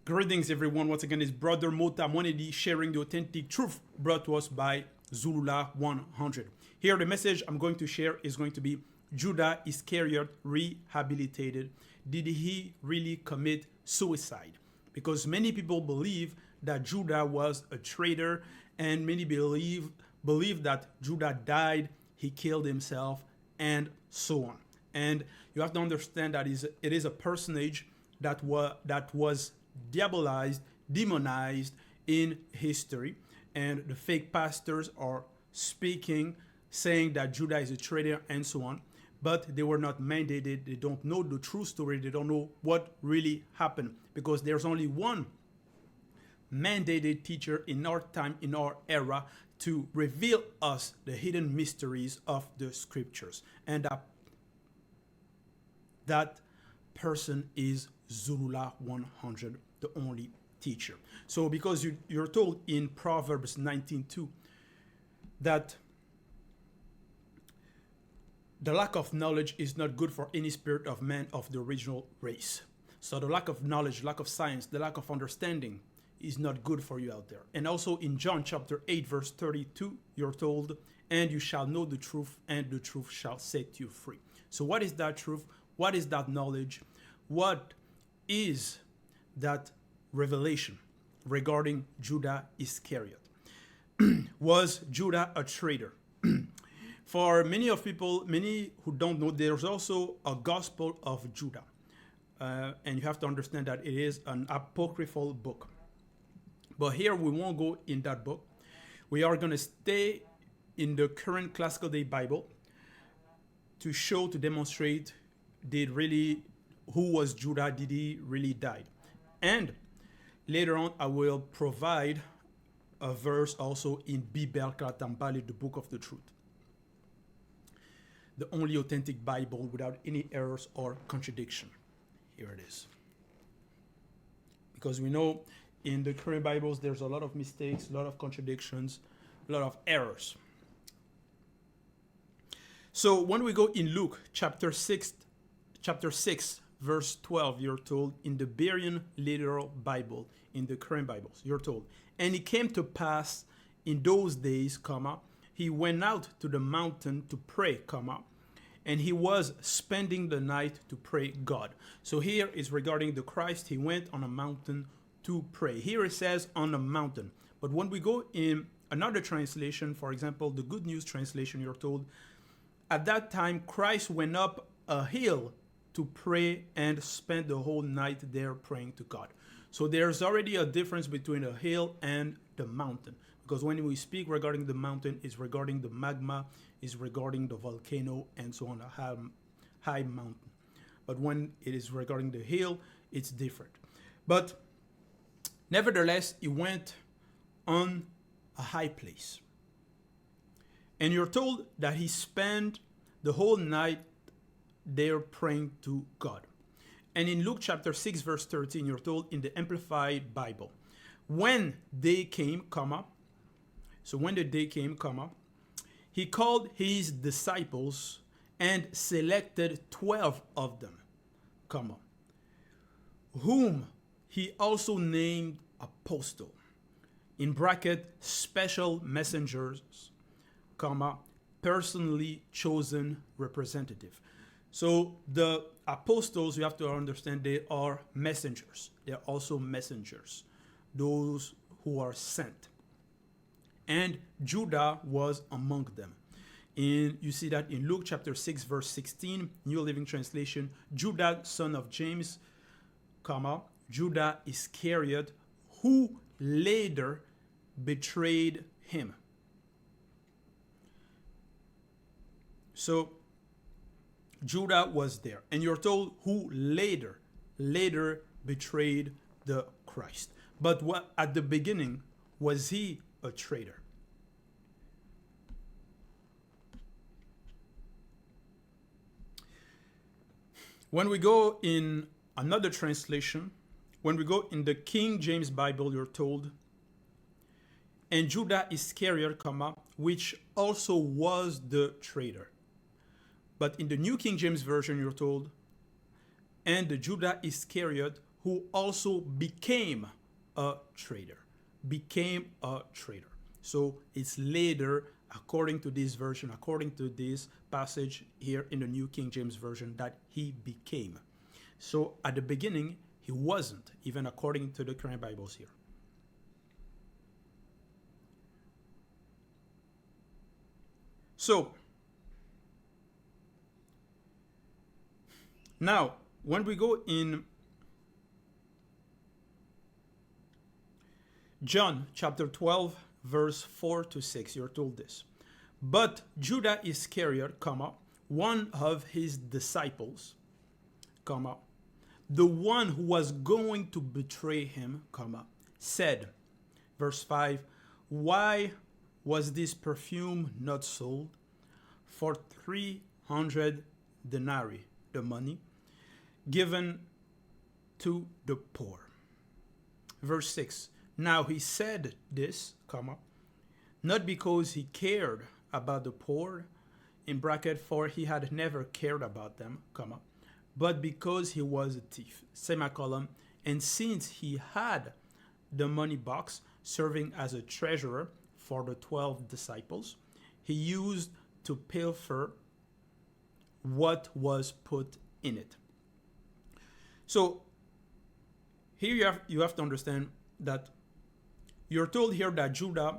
Greetings, everyone. Once again, it's Brother Mota Monedi sharing the authentic truth brought to us by Zulula 100. Here, the message I'm going to share is going to be Judas Iscariot rehabilitated. Did he really commit suicide? Because many people believe that Judas was a traitor, and many believe that Judas died, he killed himself, and so on. And you have to understand that it is a personage that was diabolized, demonized in history, and the fake pastors are speaking, saying that Judas is a traitor and so on, but they were not mandated. They don't know the true story. They don't know what really happened, because there's only one mandated teacher in our time, in our era, to reveal us the hidden mysteries of the scriptures, and that person is Zulula 100, the only teacher. So because you're told in Proverbs 19:2 that the lack of knowledge is not good for any spirit of man of the original race. So the lack of knowledge, lack of science, the lack of understanding is not good for you out there. And also in John chapter 8 verse 32, you're told, and you shall know the truth, and the truth shall set you free. So what is that truth? What is that knowledge? What is that revelation regarding Judas Iscariot? Was Judas a traitor? For many who don't know, there's also a gospel of Judas. And you have to understand that it is an apocryphal book. But here we won't go in that book. We are going to stay in the current classical day Bible to demonstrate who was Judas? Did he really die? And later on, I will provide a verse also in Bibel Katambali, the book of the truth. The only authentic Bible without any errors or contradiction. Here it is. Because we know in the current Bibles, there's a lot of mistakes, a lot of contradictions, a lot of errors. So when we go in Luke chapter 6, verse 12, you're told in the Berean literal Bible, in the current Bibles, you're told, and it came to pass in those days, he went out to the mountain to pray, and he was spending the night to pray God. So here is regarding the Christ. He went on a mountain to pray. Here it says on a mountain. But when we go in another translation, for example, the Good News translation, you're told, at that time, Christ went up a hill to pray and spend the whole night there praying to God. So there's already a difference between a hill and the mountain. Because when we speak regarding the mountain, it's regarding the magma, it's regarding the volcano, and so on, a high mountain. But when it is regarding the hill, it's different. But nevertheless, he went on a high place. And you're told that he spent the whole night there praying to God. And in Luke chapter 6, verse 13, you're told in the Amplified Bible, when day came, he called his disciples and selected 12 of them, whom he also named apostle, in bracket, special messengers, personally chosen representative. So the apostles, you have to understand, they are messengers. They're also messengers, those who are sent. And Judah was among them. You see that in Luke chapter 6, verse 16, New Living Translation, Judah, son of James, Judas Iscariot, who later betrayed him. So Judah was there, and you're told who later betrayed the Christ. But at the beginning, was he a traitor? When we go in another translation, when we go in the King James Bible, you're told, and Judas Iscariot, which also was the traitor. But in the New King James Version, you're told, and the Judas Iscariot, who also became a traitor. Became a traitor. So it's later, according to this version, according to this passage here in the New King James Version, that he became. So at the beginning, he wasn't, even according to the current Bibles here. So now, when we go in John chapter 12, verse 4 to 6, you're told this. But Judas Iscariot, one of his disciples, the one who was going to betray him, said, verse 5, why was this perfume not sold for 300 denarii, the money, given to the poor? Verse 6, now he said this, not because he cared about the poor, in bracket, for he had never cared about them, but because he was a thief, semicolon, and since he had the money box serving as a treasurer for the 12 disciples, he used to pilfer what was put in it. So here you have to understand that you're told here that Judah,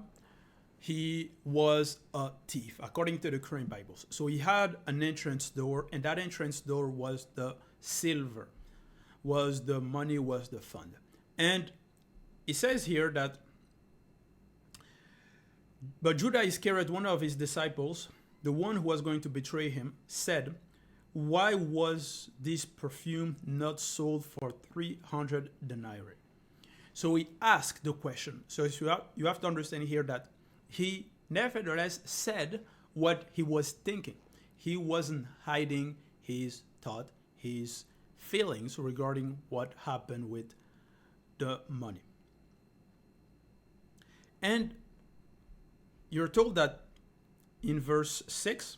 he was a thief, according to the current Bibles. So he had an entrance door, and that entrance door was the silver, was the money, was the fund. And it says here that, but Judas Iscariot, one of his disciples, the one who was going to betray him, said, why was this perfume not sold for 300 denarii? So he asked the question. So you have to understand here that he nevertheless said what he was thinking. He wasn't hiding his thought, his feelings regarding what happened with the money. And you're told that in verse 6,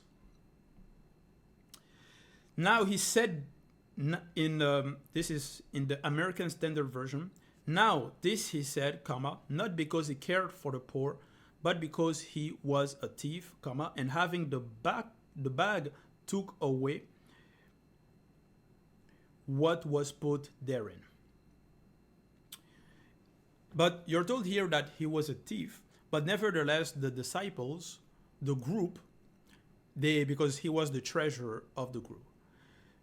now he said, this is in the American Standard Version, now this he said, not because he cared for the poor, but because he was a thief, and having the bag took away what was put therein. But you're told here that he was a thief, but nevertheless the disciples, the group, because he was the treasurer of the group,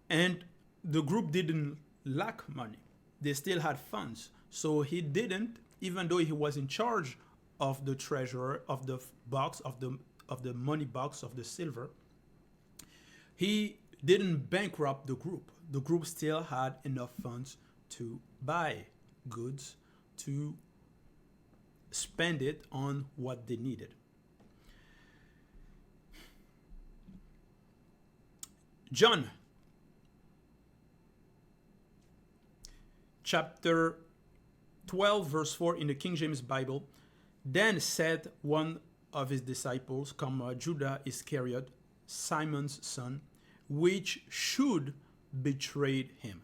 and the group didn't lack money. They still had funds. So he didn't, even though he was in charge of the treasurer of the box, of the money box, of the silver, he didn't bankrupt the group. The group still had enough funds to buy goods, to spend it on what they needed. John chapter 12, verse 4 in the King James Bible, then said one of his disciples, Judas Iscariot, Simon's son, which should betray him.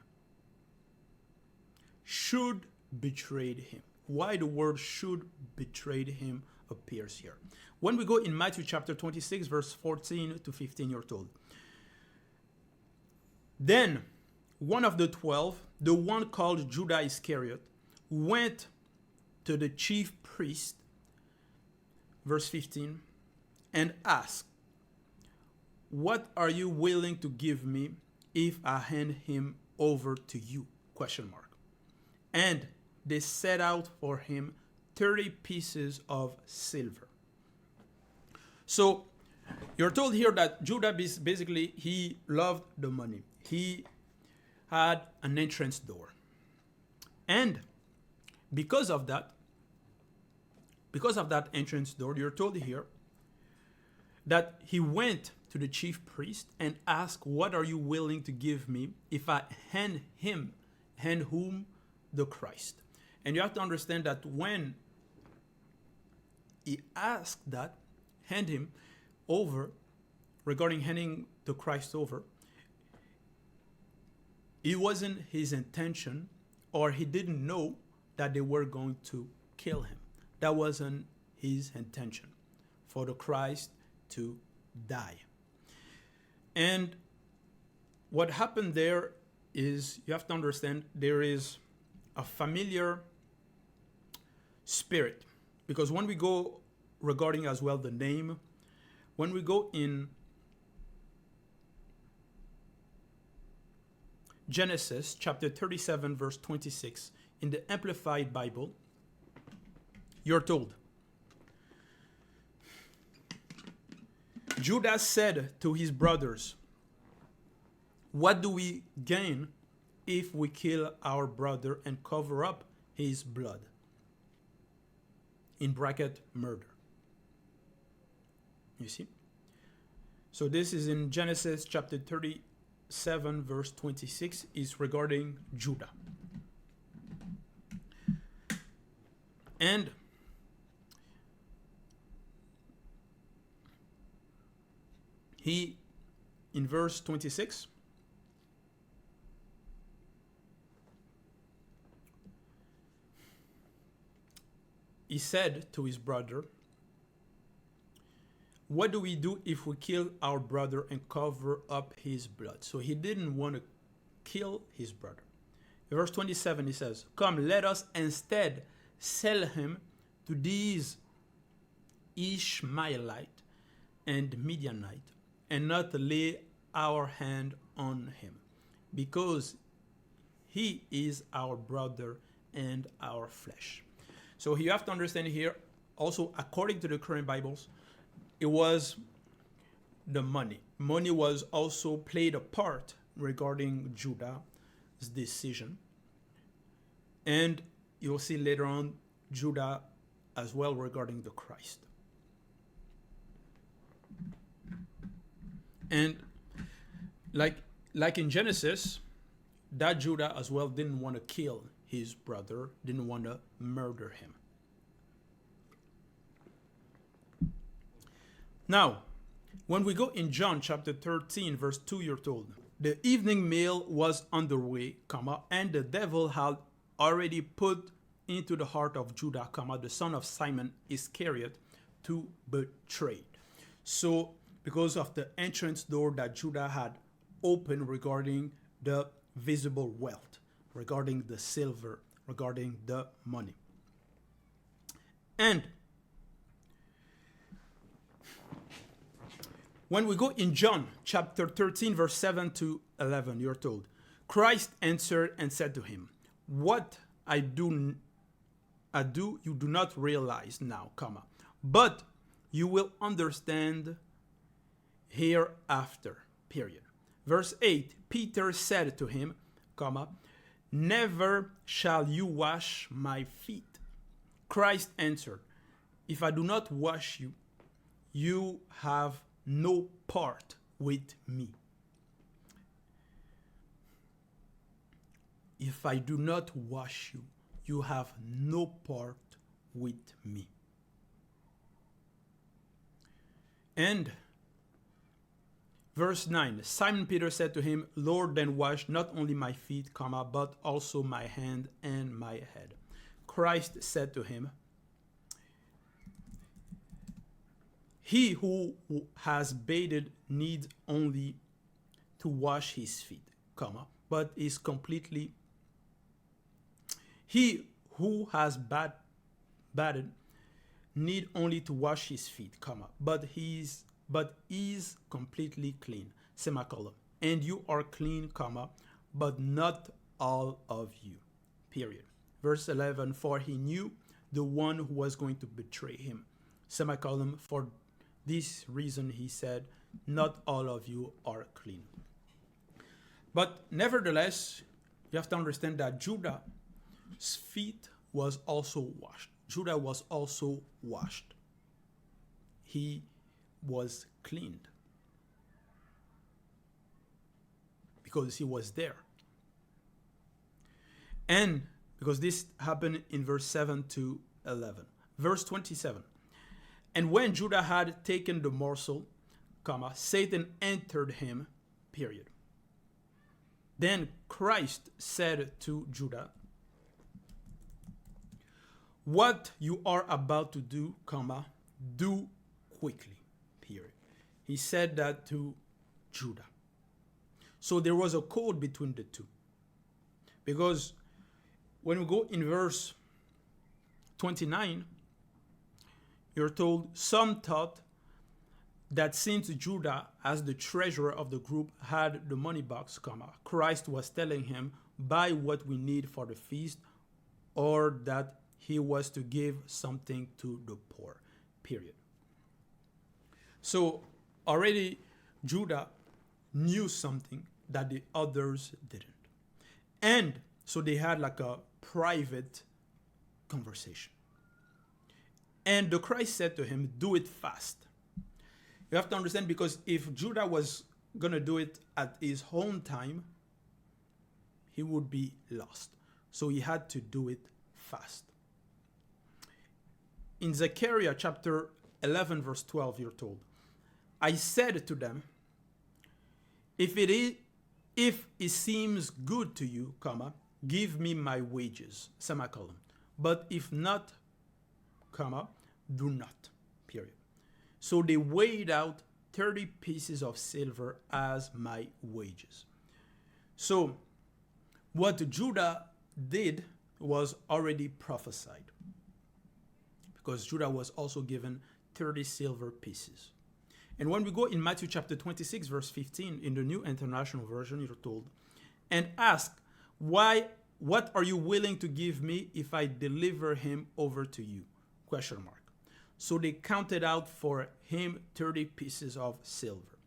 Should betray him. Why the word should betray him appears here. When we go in Matthew chapter 26, verse 14 to 15, you're told, then one of the 12, the one called Judas Iscariot, went to the chief priest, verse 15, and asked, what are you willing to give me if I hand him over to you? ? And they set out for him 30 pieces of silver. So you're told here that Judas, basically, he loved the money. He had an entrance door. And because of that entrance door, you're told here that he went to the chief priest and asked, what are you willing to give me if I hand whom? The Christ. And you have to understand that when he asked that, hand him over, regarding handing the Christ over, it wasn't his intention or he didn't know that they were going to kill him. That wasn't his intention, for the Christ to die. And what happened there is, you have to understand, there is a familiar spirit. Because when we go regarding as well the name, when we go in Genesis chapter 37, verse 26, in the Amplified Bible, you're told, Judas said to his brothers, "What do we gain if we kill our brother and cover up his blood?" In bracket, murder. You see? So this is in Genesis chapter 37, verse 26, is regarding Judah. And he, in verse 26, he said to his brother, "What do we do if we kill our brother and cover up his blood?" So he didn't want to kill his brother. In verse 27, he says, "Come, let us instead sell him to these Ishmaelite and Midianite, and not lay our hand on him, because he is our brother and our flesh." So you have to understand here, also according to the current Bibles, it was the money. Money was also played a part regarding Judah's decision. And you'll see later on Judah as well regarding the Christ. And like in Genesis, that Judah as well didn't want to kill his brother, didn't want to murder him. Now, when we go in John chapter 13, verse 2, you're told, "The evening meal was underway, and the devil had already put into the heart of Judah, the son of Simon Iscariot, to betray." So, because of the entrance door that Judah had opened regarding the visible wealth, regarding the silver, regarding the money. And when we go in John chapter 13, verse 7 to 11, you're told, "Christ answered and said to him, What I do you do not realize now, but you will understand hereafter, period." Verse 8, Peter said to him, "Never shall you wash my feet." Christ answered, "If I do not wash you, you have no part with me." If I do not wash you, you have no part with me. And verse 9, Simon Peter said to him, "Lord, then wash not only my feet, but also my hand and my head." Christ said to him, "He who has bathed needs only to wash his feet, but is completely. He who has bathed need only to wash his feet, but is completely clean, and you are clean, but not all of you, period." Verse 11, for he knew the one who was going to betray him, for this reason he said, "Not all of you are clean." But nevertheless, you have to understand that Judah's feet was also washed. Judah was also washed. He was cleaned because he was there. And because this happened in verse 7 to 11. Verse 27. And when Judah had taken the morsel, Satan entered him, period. Then Christ said to Judah, What you are about to do, comma, do quickly, period. He said that to Judah. So there was a code between the two. Because when we go in verse 29, you're told, some thought that since Judah, as the treasurer of the group, had the money box, comma, Christ was telling him, buy what we need for the feast, or that he was to give something to the poor, period. So already Judah knew something that the others didn't. And so they had like a private conversation. And the Christ said to him, do it fast. You have to understand, because if Judah was going to do it at his own time, he would be lost. So he had to do it fast. In Zechariah chapter 11, verse 12, you're told, I said to them, if it seems good to you, comma, give me my wages, semicolon. But if not, comma, do not, period. So they weighed out 30 pieces of silver as my wages. So what Judah did was already prophesied, because Judah was also given 30 silver pieces. And when we go in Matthew chapter 26, verse 15, in the New International Version, you're told, and ask, what are you willing to give me if I deliver him over to you? Question mark. So they counted out for him 30 pieces of silver.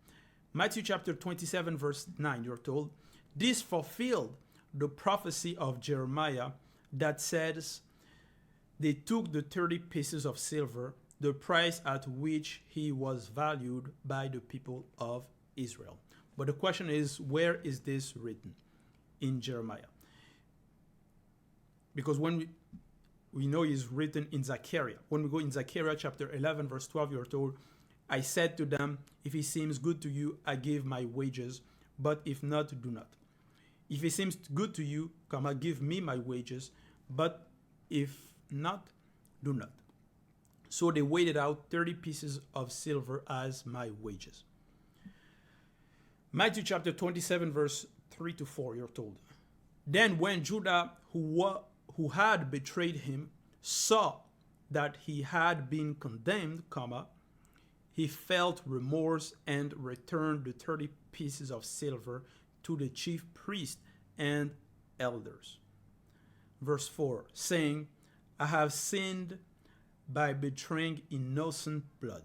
Matthew chapter 27, verse 9, you're told, this fulfilled the prophecy of Jeremiah that says, they took the 30 pieces of silver, the price at which he was valued by the people of Israel. But the question is, where is this written? In Jeremiah. Because when we know it's written in Zechariah. When we go in Zechariah chapter 11, verse 12, you're told, I said to them, if it seems good to you, I give my wages, but if not, do not. If it seems good to you, comma, give me my wages, but if not, do not. So they weighed out 30 pieces of silver as my wages. Matthew chapter 27, verse 3 to 4, you're told. Then when Judah, who had betrayed him, saw that he had been condemned, comma, he felt remorse and returned the 30 pieces of silver to the chief priest and elders. Verse 4, saying, I have sinned by betraying innocent blood.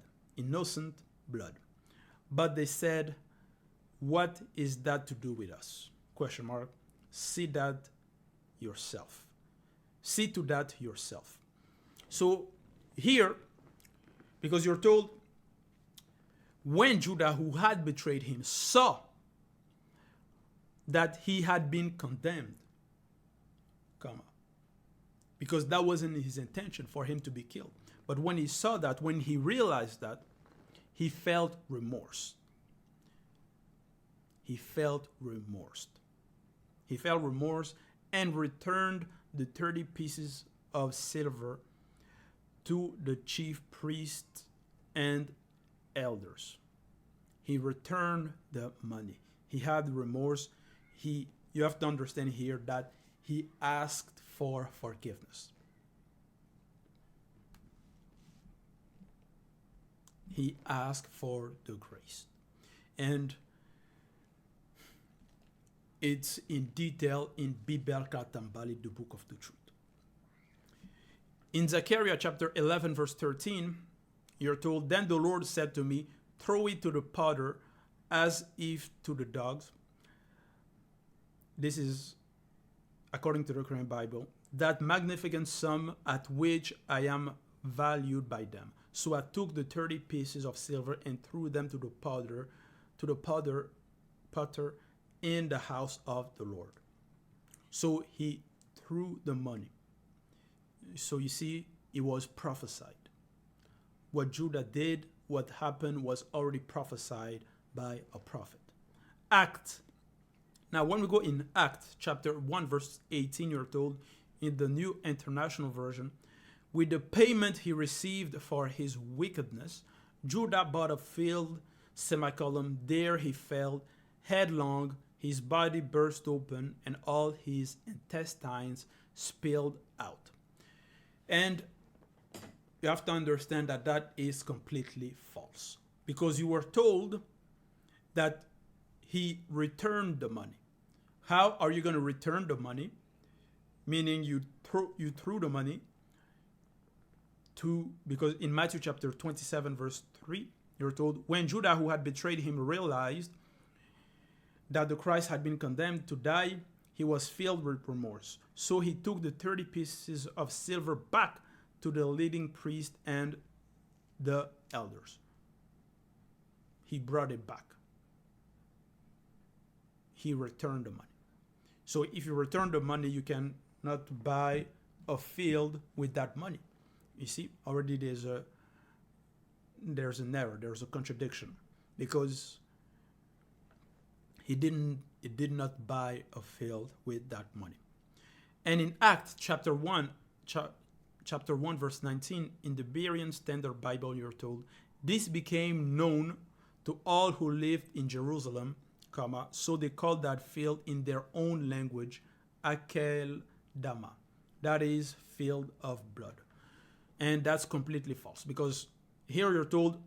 But they said, what is that to do with us? Question mark. See that yourself. See to that yourself. So here, because you're told, when Judah, who had betrayed him, saw that he had been condemned, comma, because that wasn't his intention for him to be killed. But when he saw that, when he realized that, he felt remorse. He felt remorse. He felt remorse and returned the 30 pieces of silver to the chief priests and elders. He returned the money. He had remorse. You have to understand here that he asked for forgiveness. He asked for the grace. And it's in detail in Bibel Katambali, the book of the truth. In Zechariah chapter 11, verse 13, you're told, then the Lord said to me, throw it to the potter as if to the dogs. This is, according to the Korean Bible, that magnificent sum at which I am valued by them. So I took the 30 pieces of silver and threw them to the potter in the house of the Lord. So he threw the money. So you see, it was prophesied. What Judah did, what happened, was already prophesied by a prophet. Act. Now, when we go in Acts chapter 1, verse 18, you're told in the New International Version, With the payment he received for his wickedness, Judah bought a field, semicolon, there he fell headlong, his body burst open, and all his intestines spilled out. And you have to understand that that is completely false. Because you were told that he returned the money. How are you going to return the money? Meaning you threw the money to, because in Matthew chapter 27 verse 3, you're told, when Judah, who had betrayed him, realized that the Christ had been condemned to die, he was filled with remorse. So he took the 30 pieces of silver back to the leading priest and the elders. He brought it back. He returned the money. So if you return the money, you cannot buy a field with that money. You see, already there's an error, there's a contradiction, because he did not buy a field with that money. And in Acts chapter 1 verse 19, in the Berean Standard Bible, you're told, this became known to all who lived in Jerusalem, so they called that field in their own language Akel Dama, that is, field of blood. And that's completely false, because here you're told,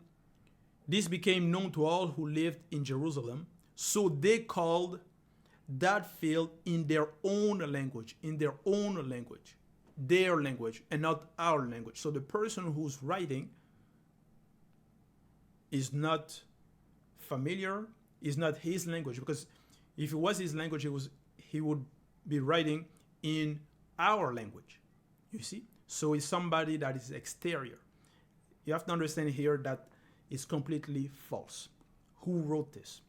this became known to all who lived in Jerusalem, so they called that field in their own language, their language, and not our language. So the person who's writing is not familiar, is not his language, because if it was his language, he would be writing in our language. You see? So it's somebody that is exterior. You have to understand here that it's completely false. Who wrote this?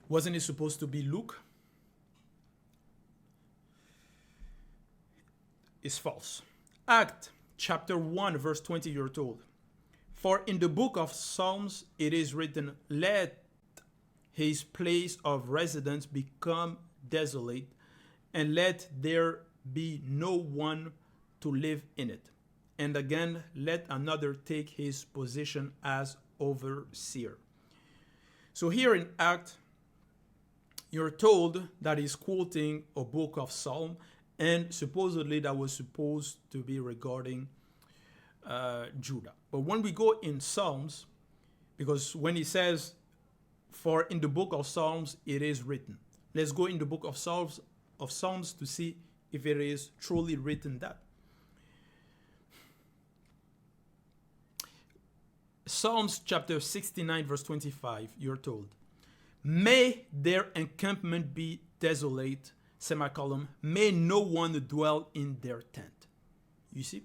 Wasn't it supposed to be Luke? It's false. Act chapter 1 verse 20, you're told, for in the book of Psalms it is written, let his place of residence become desolate, and let there be no one to live in it. And again, let another take his position as overseer. So here in Act, you're told that he's quoting a book of Psalm, and supposedly that was supposed to be regarding Judah. But when we go in Psalms, because when he says, for in the book of Psalms it is written, let's go in the book of Psalms to see if it is truly written that. Psalms chapter 69 verse 25, you're told, may their encampment be desolate, semicolon, may no one dwell in their tent. You see?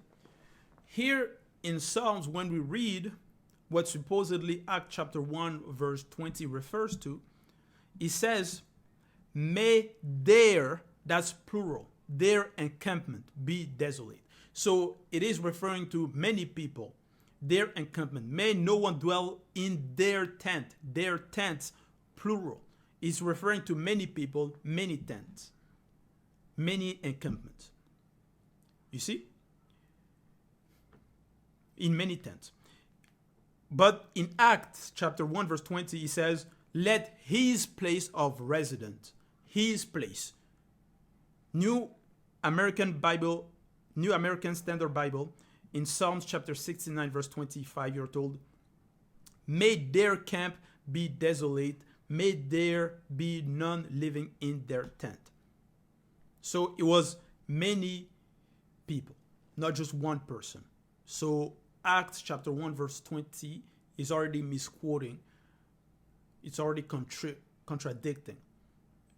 Here in Psalms, when we read what supposedly Act chapter 1 verse 20 refers to, it says, may their, that's plural, their encampment be desolate. So it is referring to many people, their encampment. May no one dwell in their tent. Their tents, plural, is referring to many people, many tents, many encampments. You see? In many tents. But in Acts chapter 1 verse 20, he says, let his place of residence, his place. New American Standard Bible, in Psalms chapter 69 verse 25, you're told, may their camp be desolate, may there be none living in their tent. So it was many people, not just one person. So Acts chapter 1 verse 20 is already misquoting. It's already contradicting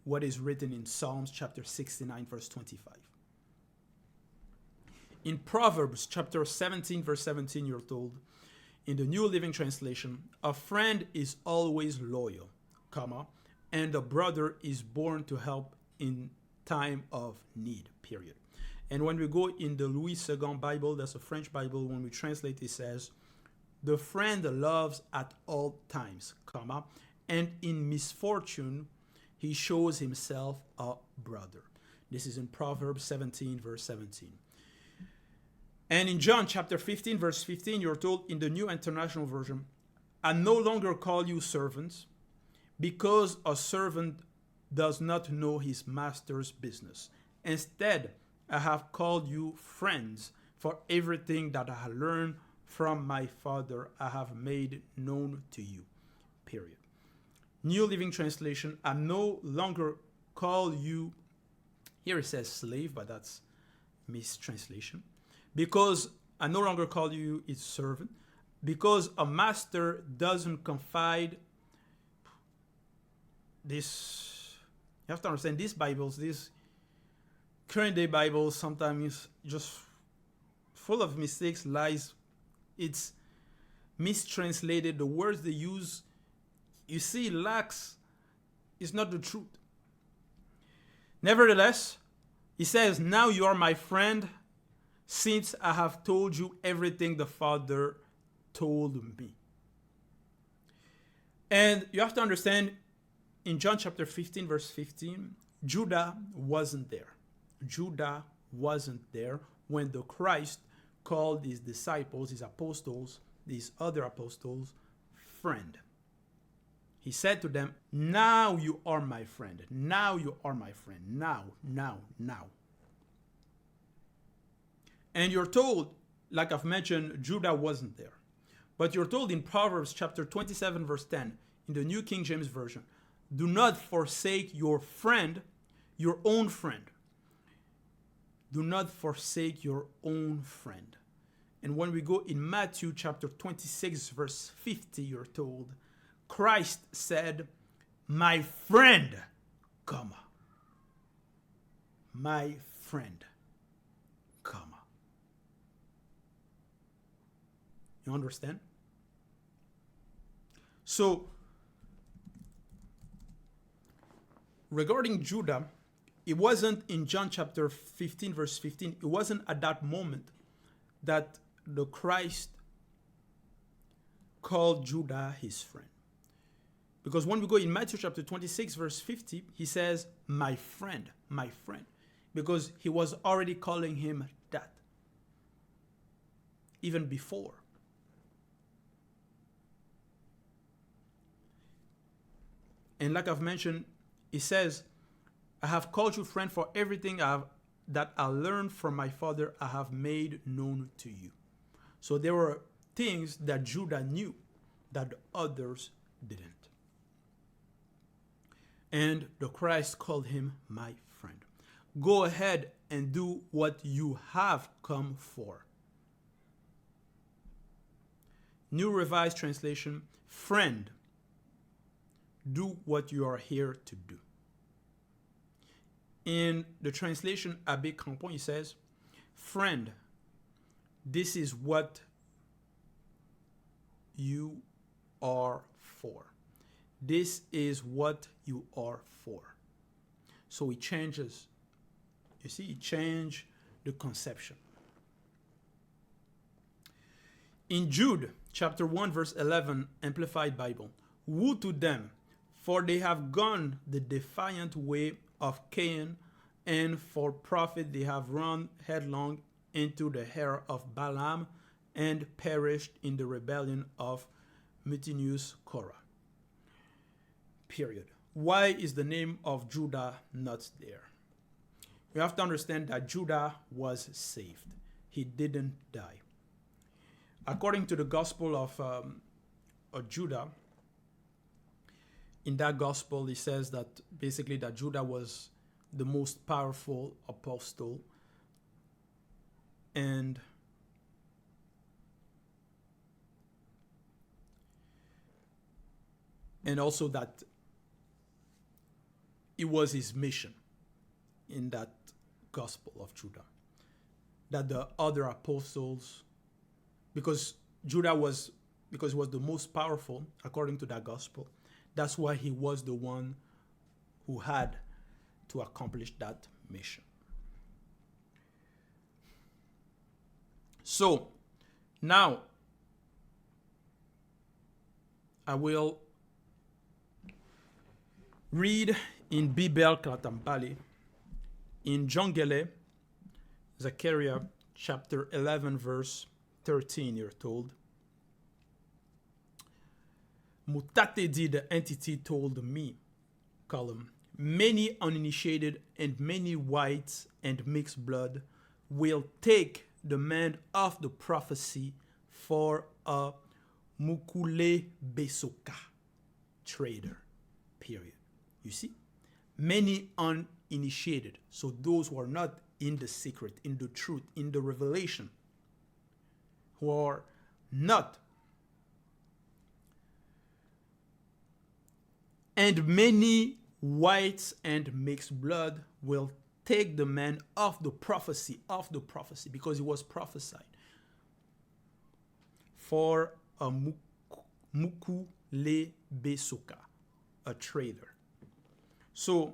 what is written in Psalms chapter 69 verse 25. In Proverbs chapter 17 verse 17, you're told, in the New Living Translation, a friend is always loyal, and a brother is born to help in time of need, period. And when we go in the Louis II Bible, that's a French Bible, when we translate, it says, the friend loves at all times, and in misfortune, he shows himself a brother. This is in Proverbs 17, verse 17. And in John chapter 15, verse 15, you're told in the New International Version, I no longer call you servants, because a servant does not know his master's business. Instead, I have called you friends, for everything that I learned from my Father I have made known to you. Period. New Living Translation, I no longer call you, here it says slave, but that's mistranslation. Because I no longer call you his servant, because a master doesn't confide this. You have to understand, these Bibles, these current day Bibles, sometimes just full of mistakes, lies. It's mistranslated. The words they use, you see, lacks, is not the truth. Nevertheless, he says, now you are my friend, since I have told you everything the Father told me. And you have to understand, in John chapter 15, verse 15, Judah wasn't there. Judah wasn't there when the Christ called his disciples, his apostles, these other apostles, friend. He said to them, now you are my friend. Now you are my friend. Now. And you're told, like I've mentioned, Judah wasn't there. But you're told in Proverbs chapter 27, verse 10, in the New King James Version, do not forsake your friend, your own friend. Do not forsake your own friend. And when we go in Matthew chapter 26, verse 50, you're told, Christ said, my friend, comma. My friend, comma. You understand? So, regarding Judah, it wasn't in John chapter 15, verse 15, it wasn't at that moment that the Christ called Judah his friend. Because when we go in Matthew chapter 26, verse 50, he says, my friend, because he was already calling him that, even before. And like I've mentioned, he says, I have called you friend, for everything that I learned from my Father I have made known to you. So there were things that Judah knew that the others didn't. And the Christ called him my friend. Go ahead and do what you have come for. New Revised Translation, friend, do what you are here to do. In the translation, Abbé Crampon, he says, friend, this is what you are for. This is what you are for. So he changes. You see, he changed the conception. In Jude, chapter 1, verse 11, Amplified Bible, woe to them, for they have gone the defiant way of Cain, and for profit they have run headlong into the hair of Balaam, and perished in the rebellion of mutinous Korah. Period. Why is the name of Judah not there? You have to understand that Judah was saved. He didn't die. According to the Gospel of Judah, in that Gospel, it says that basically that Judah was the most powerful apostle, and also that it was his mission in that Gospel of Judah, that the other apostles, because he was the most powerful according to that Gospel, that's why he was the one who had to accomplish that mission. So now I will read in Bibel Katampali, in Jongele, Zechariah chapter 11, verse 13, you're told. Mutate dit, the entity told me, column, many uninitiated and many whites and mixed blood will take the man of the prophecy for a mukule besoka trader, period. You see? Many uninitiated, so those who are not in the secret, in the truth, in the revelation, who are not. And many whites and mixed blood will take the man of the prophecy, because it was prophesied, for a muku le besoka, a trader. So,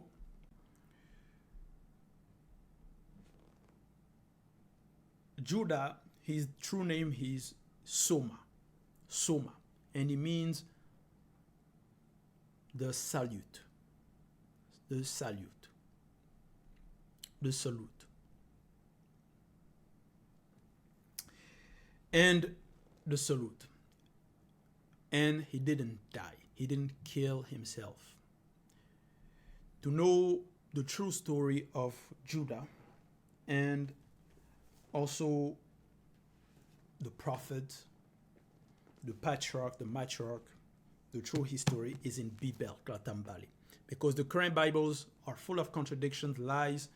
Judah, his true name is Soma, and it means the salute. And the salute. And he didn't die. He didn't kill himself. To know the true story of Judah and also the prophet, the patriarch, the matriarch, the true history is in Bibel, Klatambali. Because the current Bibles are full of contradictions, lies,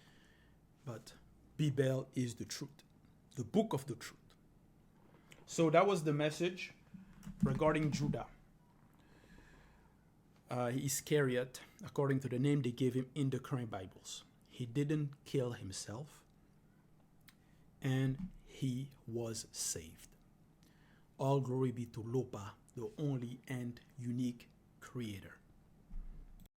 but Bibel is the truth, the book of the truth. So that was the message regarding Judas Iscariot, according to the name they gave him in the current Bibles. He didn't kill himself, and he was saved. All glory be to Lopa, the only and unique Creator.